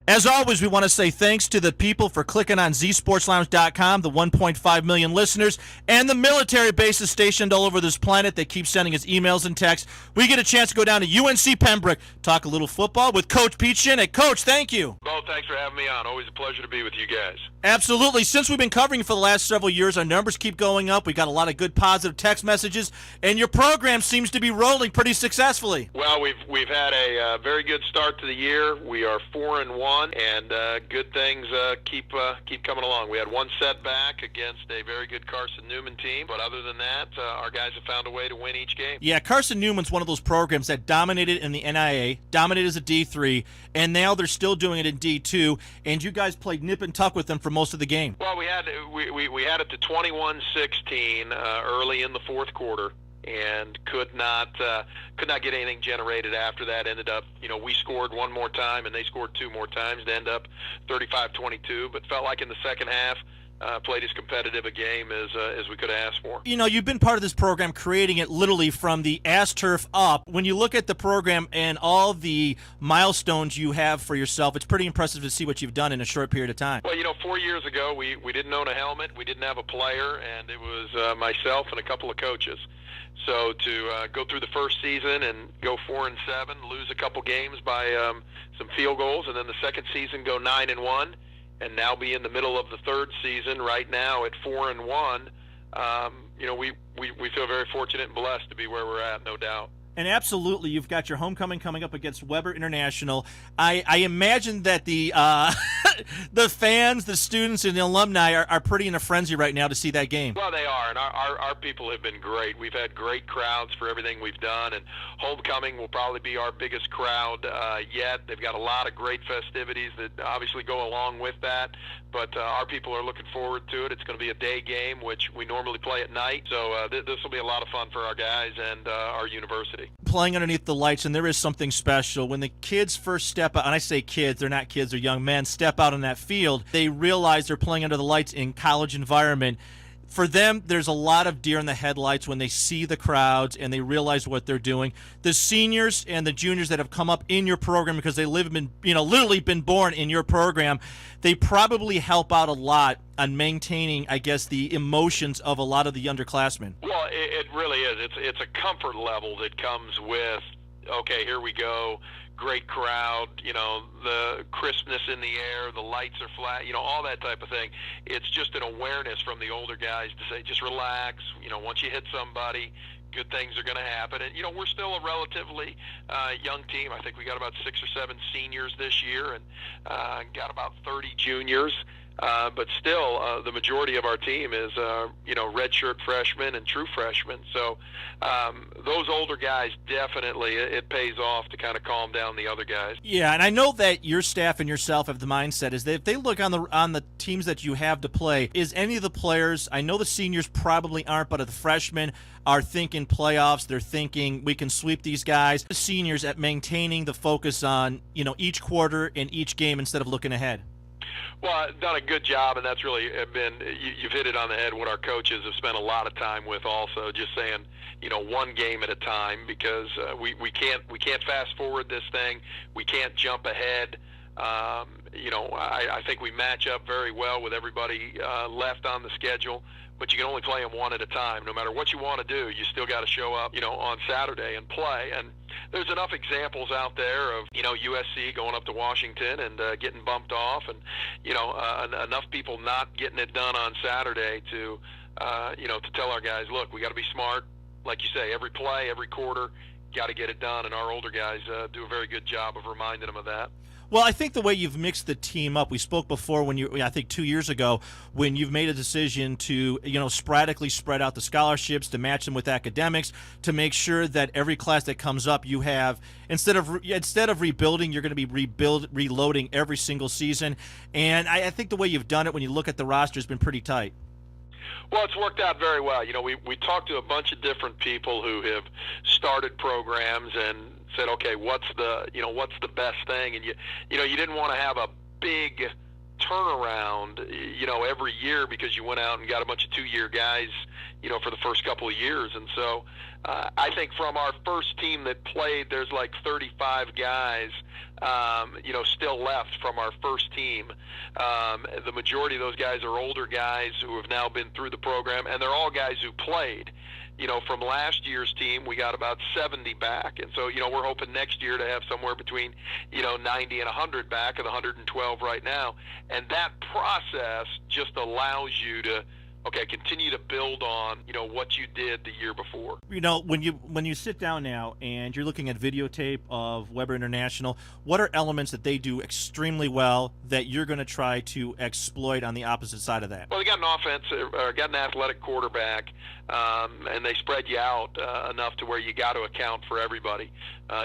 As always, we want to say thanks to the people for clicking on zsportslounge.com, the 1.5 million listeners, and the military bases stationed all over this planet that keep sending us emails and texts. We get a chance to go down to UNC Pembroke, talk a little football with Coach Pete Shinnick. Coach, thank you. Well, thanks for having me on. Always a pleasure to be with you guys. Absolutely. Since we've been covering for the last several years, our numbers keep going up. We got a lot of good positive text messages, and your program seems to be rolling pretty successfully. Well, we've had a very good start to the year. We are 4-1. And good things keep coming along. We had one setback against a very good Carson Newman team, but other than that, our guys have found a way to win each game. Yeah, Carson Newman's one of those programs that dominated in the NIA, dominated as a D3, and now they're still doing it in D2. And you guys played nip and tuck with them for most of the game. Well, we had it to 21-16 early in the fourth quarter, and could not get anything generated after that. Ended up, we scored one more time and they scored two more times to end up 35-22, but felt like in the second half played as competitive a game as we could have asked for. You've been part of this program, creating it literally from the AsTurf up. When you look at the program and all the milestones you have for yourself, it's pretty impressive to see what you've done in a short period of time. Well, 4 years ago, we didn't own a helmet, we didn't have a player, and it was myself and a couple of coaches. So to go through the first season and go 4-7, lose a couple games by some field goals, and then the second season go 9-1, and now be in the middle of the third season right now at 4-1. We feel very fortunate and blessed to be where we're at, no doubt. And absolutely, you've got your homecoming coming up against Weber International. I imagine that the the fans, the students, and the alumni are pretty in a frenzy right now to see that game. Well, they are, and our people have been great. We've had great crowds for everything we've done, and homecoming will probably be our biggest crowd yet. They've got a lot of great festivities that obviously go along with that, but our people are looking forward to it. It's going to be a day game, which we normally play at night, so this will be a lot of fun for our guys and our university. Playing underneath the lights, and there is something special when the kids first step out, and I say kids, they're not kids, they're young men, step out on that field. They realize they're playing under the lights in college environment. For them, there's a lot of deer in the headlights when they see the crowds and they realize what they're doing. The seniors and the juniors that have come up in your program because they literally been born in your program, they probably help out a lot on maintaining, I guess, the emotions of a lot of the underclassmen. Well, it really is. It's a comfort level that comes with, okay, here we go. Great crowd, the crispness in the air, the lights are flat, all that type of thing. It's just an awareness from the older guys to say, just relax. Once you hit somebody, good things are going to happen. And, we're still a relatively young team. I think we got about 6 or 7 seniors this year and got about 30 juniors. But still, the majority of our team is, redshirt freshmen and true freshmen. So those older guys, definitely, it pays off to kind of calm down the other guys. Yeah, and I know that your staff and yourself have the mindset is that if they look on the teams that you have to play, is any of the players, I know the seniors probably aren't, but the freshmen are thinking playoffs. They're thinking we can sweep these guys. The seniors at maintaining the focus on, each quarter and each game instead of looking ahead. Well, I've done a good job, and that's really been, you've hit it on the head, what our coaches have spent a lot of time with also, just saying, one game at a time, because we can't fast forward this thing. We can't jump ahead. I think we match up very well with everybody left on the schedule, but you can only play them one at a time. No matter what you want to do, you still got to show up, on Saturday and play. And there's enough examples out there of, USC going up to Washington and getting bumped off, and, enough people not getting it done on Saturday to tell our guys, look, we got to be smart. Like you say, every play, every quarter, got to get it done. And our older guys do a very good job of reminding them of that. Well, I think the way you've mixed the team up, we spoke before I think 2 years ago, when you've made a decision to, sporadically spread out the scholarships to match them with academics, to make sure that every class that comes up, you have, instead of rebuilding, you're going to be reloading every single season. And I think the way you've done it, when you look at the roster, has been pretty tight. Well, it's worked out very well. We talked to a bunch of different people who have started programs and said, okay, what's the best thing? And you didn't want to have a big turnaround, every year, because you went out and got a bunch of 2-year guys, for the first couple of years. And so I think from our first team that played, there's like 35 guys, still left from our first team. The majority of those guys are older guys who have now been through the program, and they're all guys who played. From last year's team, we got about 70 back. And so, we're hoping next year to have somewhere between, 90 and 100 back, of the 112 right now. And that process just allows you to, continue to build on, what you did the year before. When you sit down now and you're looking at videotape of Weber International, what are elements that they do extremely well that you're going to try to exploit on the opposite side of that? Well, they got an offense, got an athletic quarterback, and they spread you out enough to where you got to account for everybody.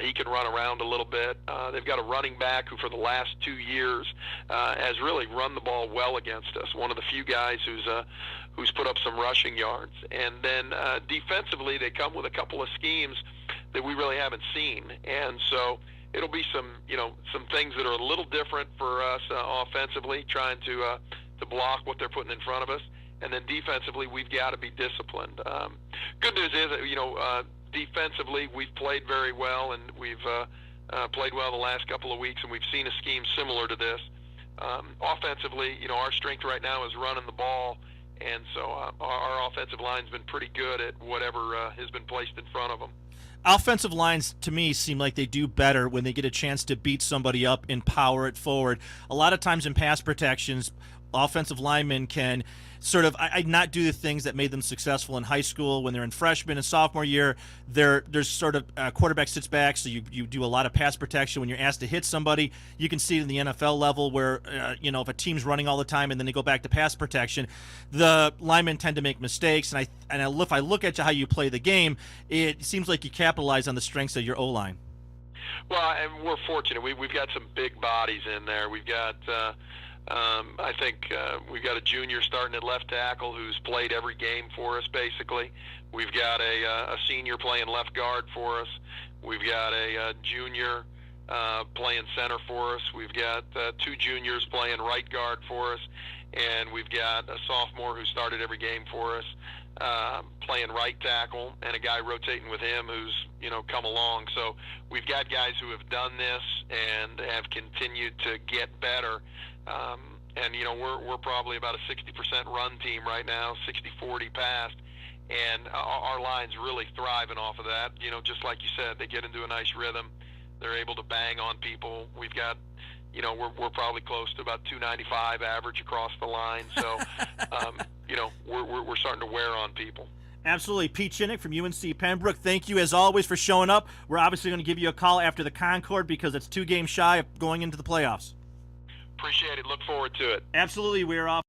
He can run around a little bit. They've got a running back who, for the last 2 years, has really run the ball well against us. One of the few guys who's put up some rushing yards. And then defensively, they come with a couple of schemes that we really haven't seen. And so it'll be some things that are a little different for us offensively, trying to block what they're putting in front of us. And then defensively, we've got to be disciplined. Good news is that, defensively, we've played very well, and we've played well the last couple of weeks, and we've seen a scheme similar to this. Offensively, our strength right now is running the ball, and so our offensive line's been pretty good at whatever has been placed in front of them. Offensive lines, to me, seem like they do better when they get a chance to beat somebody up and power it forward. A lot of times in pass protections, offensive linemen can sort of not do the things that made them successful in high school. When they're in freshman and sophomore year, there's sort of quarterback sits back, so you do a lot of pass protection. When you're asked to hit somebody, you can see it in the NFL level where if a team's running all the time and then they go back to pass protection, the linemen tend to make mistakes. And if I look at how you play the game, it seems like you capitalize on the strengths of your O-line. Well, and we're fortunate. We've got some big bodies in there. We've got I think we've got a junior starting at left tackle who's played every game for us, basically. We've got a senior playing left guard for us. We've got a junior playing center for us. We've got 2 juniors playing right guard for us. And we've got a sophomore who started every game for us playing right tackle, and a guy rotating with him who's come along. So we've got guys who have done this and have continued to get better. And we're probably about a 60% run team right now, 60-40 pass, and our line's really thriving off of that. Just like you said, they get into a nice rhythm. They're able to bang on people. We've got, we're probably close to about 295 average across the line. So, we're starting to wear on people. Absolutely. Pete Shinnick from UNC Pembroke, thank you as always for showing up. We're obviously going to give you a call after the Concord because it's 2 games shy of going into the playoffs. Appreciate it. Look forward to it. Absolutely. We're off.